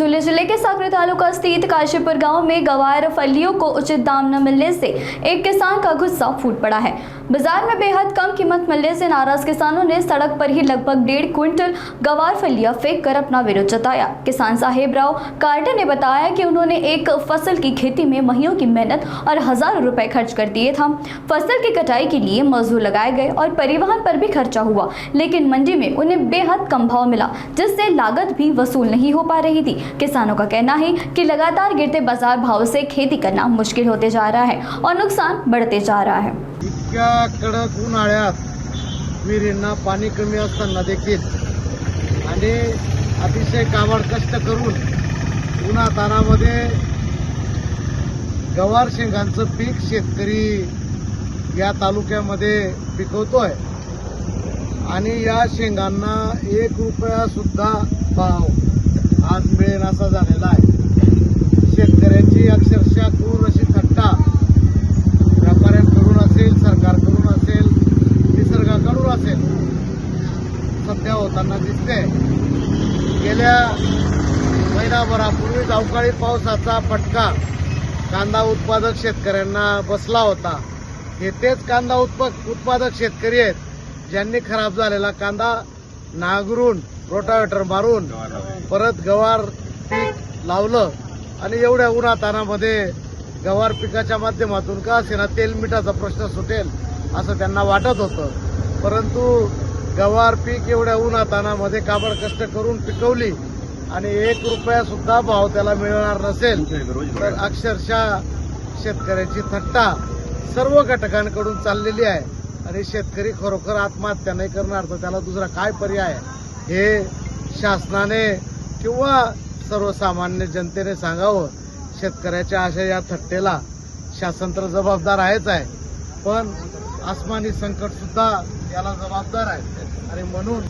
धुले जिले के साकरी तालुका स्थित काशीपुर गांव में गवार फलियों को उचित दाम न मिलने से एक किसान का गुस्सा फूट पड़ा है। बाजार में बेहद कम कीमत मिलने से नाराज किसानों ने सड़क पर ही लगभग 1.5 क्विंटल गवार फलियां फेंक कर अपना विरोध जताया। किसान साहेब राव कार्टे ने बताया कि उन्होंने एक फसल की खेती में महीनों की मेहनत और हजारों रुपए खर्च कर दिए था। फसल की कटाई के लिए मजदूर लगाए गए और परिवहन पर भी खर्चा हुआ, लेकिन मंडी में उन्हें बेहद कम भाव मिला, जिससे लागत भी वसूल नहीं हो पा रही थी। किसानों का कहना है कि लगातार गिरते बाजार भाव से खेती करना मुश्किल होते जा रहा है और नुकसान बढ़ते जा रहा है। इतक्या कडक उन्हाळ्यात विहिरींना पाणी कमी असताना देखील आणि अतिशय काबाड कष्ट करून उन्हातानामध्ये गवार शेंगांचं पीक शेतकरी या तालुक्यामध्ये पिकवतोय आणि या शेंगांना 1 रुपया सुद्धा भाव आज मिळेल असा झालेला आहे। शेतकऱ्यांची अक्षरशः क्रूर अशी थट्टा व्यापाऱ्यांकडून असेल, सरकारकडून असेल, निसर्गाकडून असेल सध्या होताना दिसते। गेल्या महिनाभरापूर्वी अवकाळी पावसाचा फटका कांदा उत्पादक शेतकऱ्यांना बसला होता। हे तेच कांदा उत्पादक शेतकरी आहेत ज्यांनी खराब झालेला कांदा नांगरून रोटावेटर मारून परत गवार पीक लावलं आणि एवढ्या उन्हातानामध्ये गवार पिकाच्या माध्यमातून का असेना तेल मिठाचा प्रश्न सुटेल असं त्यांना वाटत होतं, परंतु गवार पीक एवढ्या उन्हातानामध्ये काबड कष्ट करून पिकवली आणि 1 रुपया सुद्धा भाव त्याला मिळणार नसेल तर अक्षरशः शेतकऱ्याची थट्टा सर्व घटकांकडून चाललेली आहे आणि शेतकरी खरोखर आत्महत्या नाही करणार तर त्याला दुसरा काय पर्याय हे शासनाने किंवा सर्वसामान्य जनतेने सांगावं। शेतकऱ्याच्या अशा या थट्टेला शासन तर जबाबदार आहेच आहे, पण आसमानी संकट सुद्धा याला जबाबदार आहे आणि म्हणून